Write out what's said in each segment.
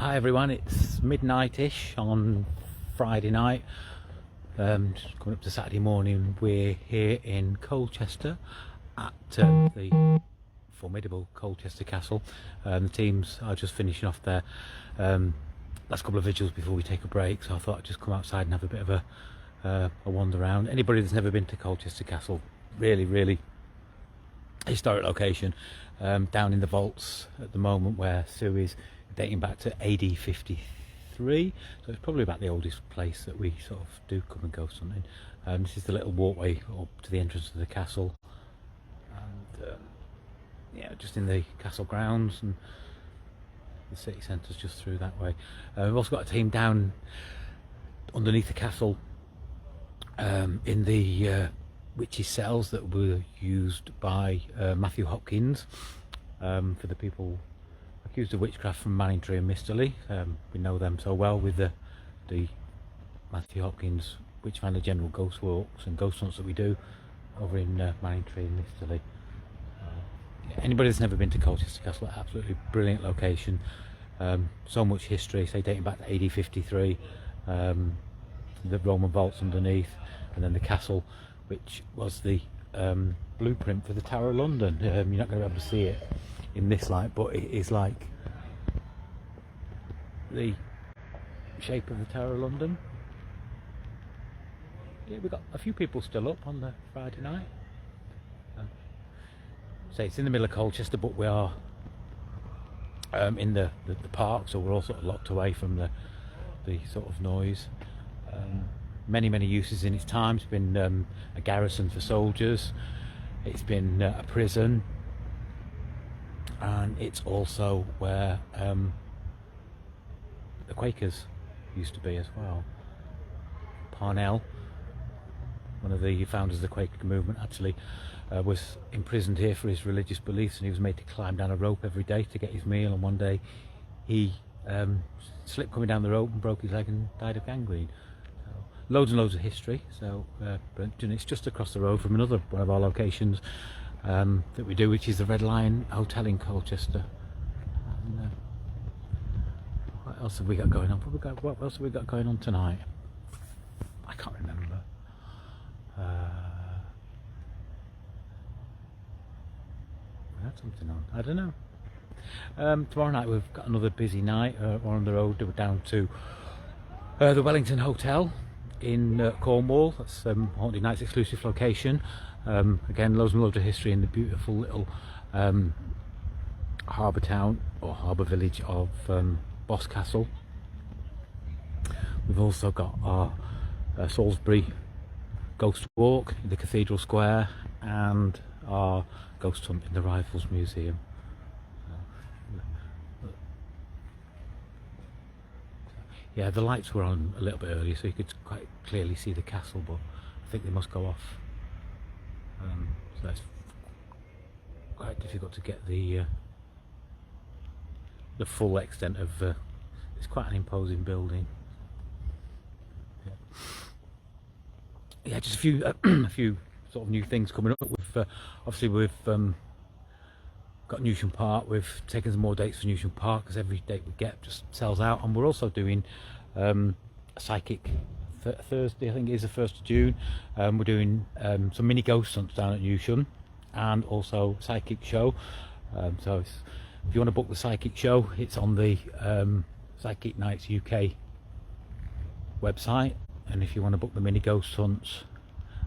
Hi everyone, it's midnight-ish on Friday night. Just coming up to Saturday morning. We're here in Colchester at the formidable Colchester Castle. The teams are just finishing off their last couple of vigils before we take a break, so I thought I'd just come outside and have a bit of a wander around. Anybody that's never been to Colchester Castle, really historic location, down in the vaults at the moment, where Sue is dating back to AD 53, so it's probably about the oldest place that we sort of do come and go something. This is the little walkway up to the entrance of the castle, and yeah, just in the castle grounds, and the city centre's just through that way. We've also got a team down underneath the castle in the witches' cells that were used by Matthew Hopkins for the people accused of witchcraft from Manningtree and Misterley. We know them so well with the Matthew Hopkins Witchfinder General ghost walks and ghost hunts that we do over in Manningtree and Misterley. Anybody that's never been to Colchester Castle, absolutely brilliant location. So much history, say dating back to AD 53, the Roman vaults underneath, and then the castle, which was the blueprint for the Tower of London. You're not going to be able to see it in this light, but it is like the shape of the Tower of London. Yeah, we've got a few people still up on the Friday night. So it's in the middle of Colchester, but we are in the park, so we're all sort of locked away from the sort of noise. Many uses in its time. It's been a garrison for soldiers, it's been a prison, and it's also where the Quakers used to be as well. Parnell, one of the founders of the Quaker movement, actually was imprisoned here for his religious beliefs, and he was made to climb down a rope every day to get his meal, and one day he slipped coming down the rope and broke his leg and died of gangrene. So, loads and loads of history. So it's just across the road from another one of our locations that we do, which is the Red Lion Hotel in Colchester. And, what else have we got going on? What else have we got going on tonight? I can't remember. We had something on. I don't know. Tomorrow night we've got another busy night. We're on the road. We're down to the Wellington Hotel in Cornwall. That's Haunted Night's exclusive location. Again, loads and loads of history in the beautiful little harbour town or harbour village of Boscastle. We've also got our Salisbury Ghost Walk in the Cathedral Square, and our Ghost Hunt in the Rifles Museum. Yeah, the lights were on a little bit earlier, so you could quite clearly see the castle, but I think they must go off. So it's quite difficult to get the full extent of. It's quite an imposing building. Yeah, just a few a few sort of new things coming up. Obviously we've got Newsham Park. We've taken some more dates for Newsham Park, because every date we get just sells out, and we're also doing a psychic Thursday, I think it is the 1st of June. We're doing some mini ghost hunts down at Newsham, and also psychic show. So if you want to book the psychic show, it's on the Psychic Nights UK website, and if you want to book the mini ghost hunts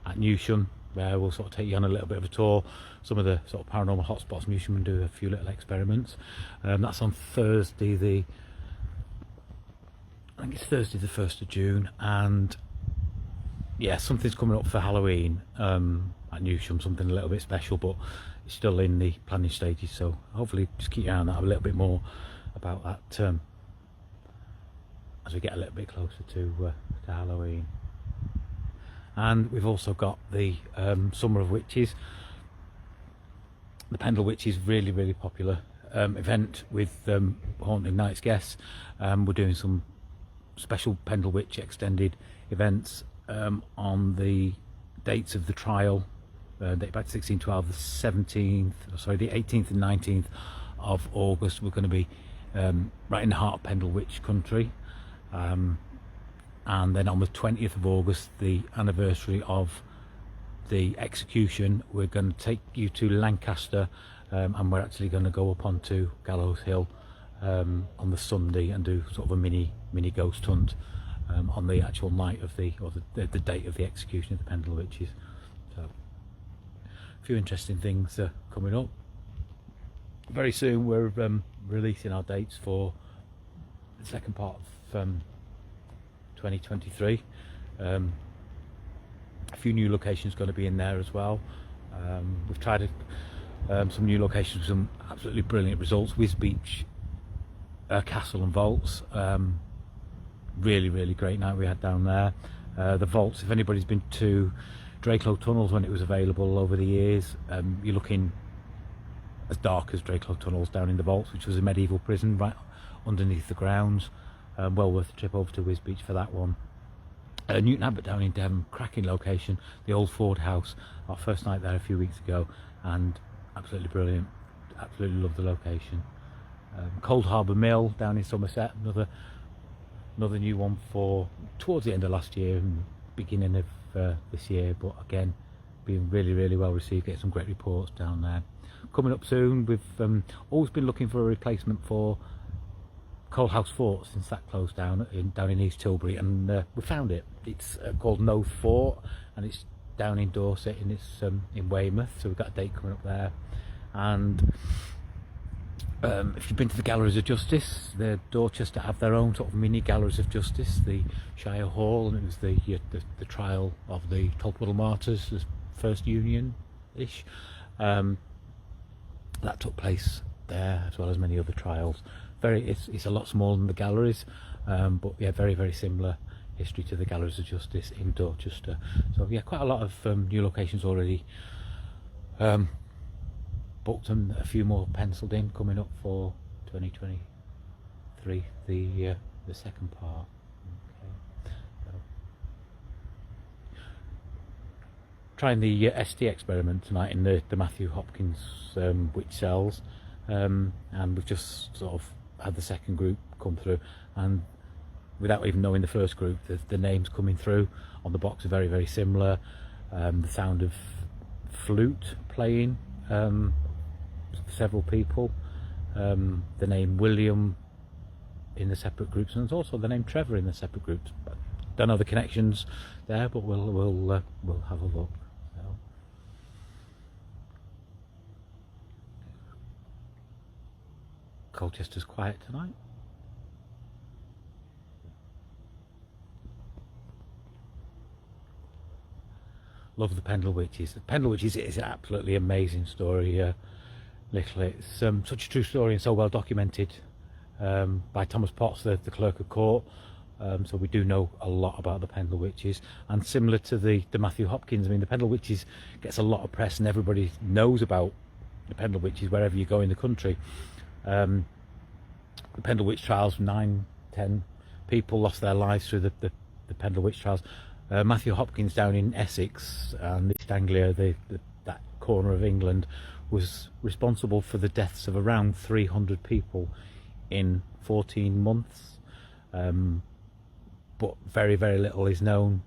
at Newsham, where we'll sort of take you on a little bit of a tour, some of the sort of paranormal hotspots in Newsham, and do a few little experiments. That's on Thursday, I think it's Thursday the 1st of June, and yeah, something's coming up for Halloween at Newsham, something a little bit special, but it's still in the planning stages, so hopefully just keep your eye on that, a little bit more about that as we get a little bit closer to Halloween. And we've also got the Summer of Witches, the Pendle Witches, really popular event with Haunted Nights guests. We're doing some special Pendle Witch extended events on the dates of the trial, date back to 1612, the 18th and 19th of August. We're going to be right in the heart of Pendlewich country. And then on the 20th of August, the anniversary of the execution, we're going to take you to Lancaster, and we're actually going to go up onto Gallows Hill on the Sunday and do sort of a mini ghost hunt on the actual night of the date of the execution of the Pendle Witches. So a few interesting things coming up. Very soon we're releasing our dates for the second part of 2023. A few new locations going to be in there as well. We've tried some new locations with some absolutely brilliant results. Wisbeach Castle and Vaults, really great night we had down there. The vaults, if anybody's been to Drakelow Tunnels when it was available over the years, you're looking as dark as Drakelow Tunnels down in the vaults, which was a medieval prison right underneath the grounds. Well worth the trip over to Wisbeach for that one. Newton Abbot down in Devon, cracking location, the old Ford House, our first night there a few weeks ago, and absolutely brilliant, absolutely love the location. Cold Harbour Mill down in Somerset, another new one for towards the end of last year and beginning of this year, but again being really well received, getting some great reports down there. Coming up soon, we've always been looking for a replacement for Coalhouse Fort since that closed down in East Tilbury, and we found it. It's called No Fort, and it's down in Dorset, and it's in Weymouth, so we've got a date coming up there. And if you've been to the Galleries of Justice, the Dorchester have their own sort of mini Galleries of Justice, the Shire Hall, and it was the trial of the Tolpuddle Martyrs, the first Union-ish. That took place there, as well as many other trials. It's a lot smaller than the galleries, but yeah, very similar history to the Galleries of Justice in Dorchester. So yeah, quite a lot of new locations already booked, and a few more penciled in coming up for 2023, the second part. Okay. So, trying the ST experiment tonight in the Matthew Hopkins witch cells, and we've just sort of had the second group come through, and without even knowing the first group, the names coming through on the box are very similar. The sound of flute playing, several people, the name William in the separate groups, and there's also the name Trevor in the separate groups. Don't know the connections there, but we'll have a look. So. Colchester's quiet tonight. Love the Pendle Witches. The Pendle Witches is an absolutely amazing story. It's such a true story and so well documented by Thomas Potts, the clerk of court. So we do know a lot about the Pendle Witches, and similar to the Matthew Hopkins, I mean, the Pendle Witches gets a lot of press and everybody knows about the Pendle Witches wherever you go in the country. The Pendle Witch trials, 9-10 people lost their lives through the Pendle Witch trials. Matthew Hopkins down in Essex and East Anglia, that corner of England, was responsible for the deaths of around 300 people in 14 months. But very little is known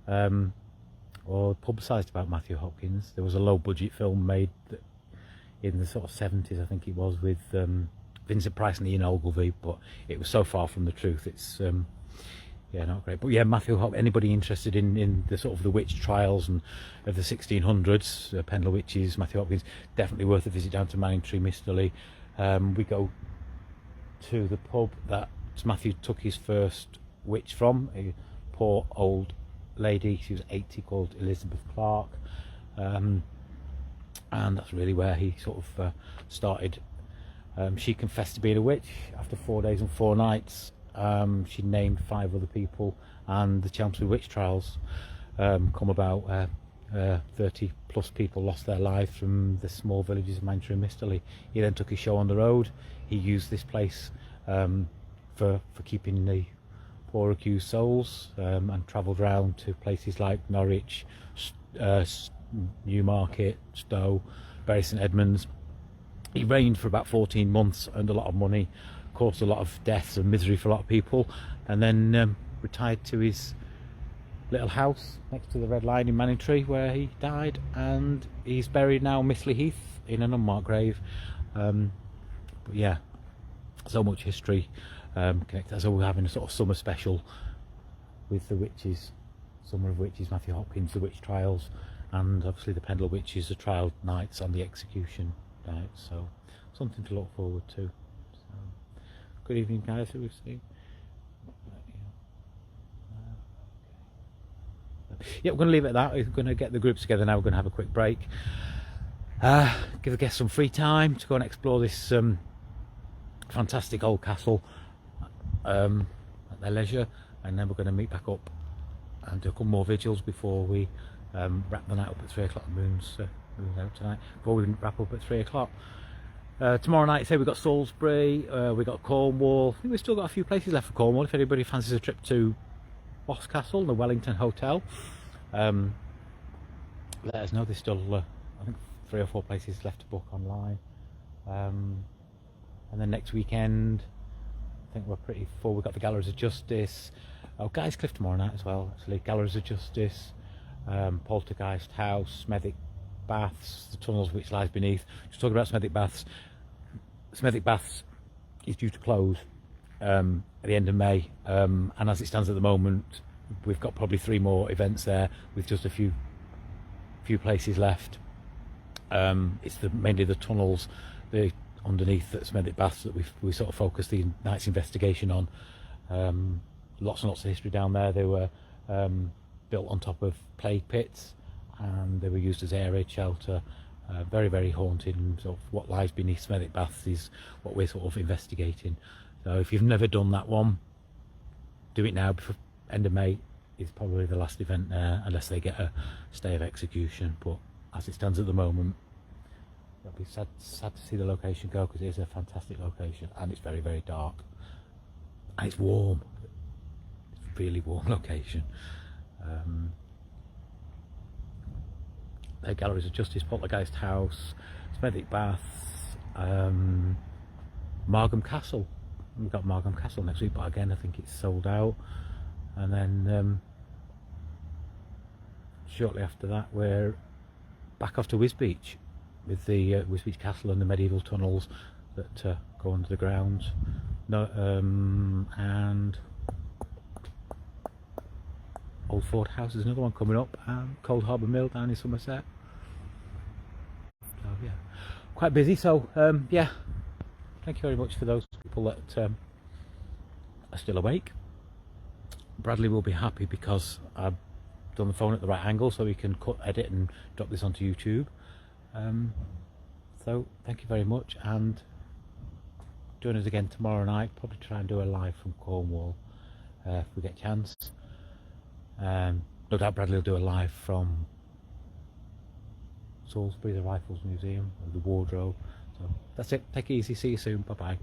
or publicised about Matthew Hopkins. There was a low budget film made in the sort of 70s, I think it was, with Vincent Price and Ian Ogilvy, but it was so far from the truth. It's yeah, not great. But yeah, Matthew Hopkins, anybody interested in the sort of the witch trials and of the 1600s, Pendle Witches, Matthew Hopkins, definitely worth a visit down to Manningtree Misterley. We go to the pub that Matthew took his first witch from, a poor old lady, she was 80, called Elizabeth Clark, and that's really where he sort of started. She confessed to being a witch after 4 days and 4 nights. She named 5 other people, and the Chelmsford witch trials come about. 30 plus people lost their lives from the small villages of Manningtree and Misterley. He then took his show on the road. He used this place for keeping the poor accused souls, and travelled around to places like Norwich, Newmarket, Stowe, Bury St Edmunds, He reigned for about 14 months, earned a lot of money, caused a lot of deaths and misery for a lot of people, and then retired to his little house next to the Red Lion in Manningtree, where he died, and he's buried now Mistley Heath in an unmarked grave. But yeah, so much history connected. So we're having a sort of summer special with the witches, Summer of Witches, Matthew Hopkins, the witch trials, and obviously the Pendle Witches, the trial nights and the execution nights. So something to look forward to. So, good evening, guys. Who we've seen. Yeah, we're going to leave it at that. We're going to get the groups together now. We're going to have a quick break. Give the guests some free time to go and explore this fantastic old castle at their leisure, and then we're going to meet back up and do a couple more vigils before we wrap the night up at 3 o'clock. The moon's out tonight. Before we wrap up at 3 o'clock. Tomorrow night, say we've got Salisbury, we've got Cornwall. I think we've still got a few places left for Cornwall. If anybody fancies a trip to Boss Castle, the Wellington Hotel, let us know. There's still I think 3 or 4 places left to book online, and then next weekend I think we're pretty full. We've got the Galleries of Justice, Guy's Cliff tomorrow night as well, actually. Galleries of Justice, Poltergeist House, Smethwick Baths, the tunnels which lies beneath. Just talking about Smethwick Baths, Smethwick Baths is due to close at the end of May, and as it stands at the moment, we've got probably 3 more events there with just a few places left. It's mainly the tunnels underneath at Smethwick Baths that we sort of focus the night's investigation on. Lots and lots of history down there. They were built on top of plague pits, and they were used as air raid shelter. Very, very haunted, and sort of what lies beneath Smethwick Baths is what we're sort of investigating. So if you've never done that one, do it now. Before end of May is probably the last event there, unless they get a stay of execution. But as it stands at the moment, it'll be sad to see the location go, because it is a fantastic location, and it's very, very dark, and it's warm. It's a really warm location. Their Galleries of Justice, Poltergeist House, Smethwick Baths, Margam Castle. We've got Margam Castle next week, but again I think it's sold out. And then shortly after that we're back off to Wisbeach with the Wisbeach Castle and the medieval tunnels that go under the ground. And Old Ford House is another one coming up, and Cold Harbour Mill down in Somerset. So yeah, quite busy. So yeah, thank you very much for those people that are still awake. Bradley will be happy because I've done the phone at the right angle, so he can cut, edit and drop this onto YouTube. So thank you very much, and join us again tomorrow night. Probably try and do a live from Cornwall if we get a chance. No doubt Bradley will do a live from Salisbury, the Rifles Museum, or the Wardrobe. So that's it. Take it easy. See you soon. Bye bye.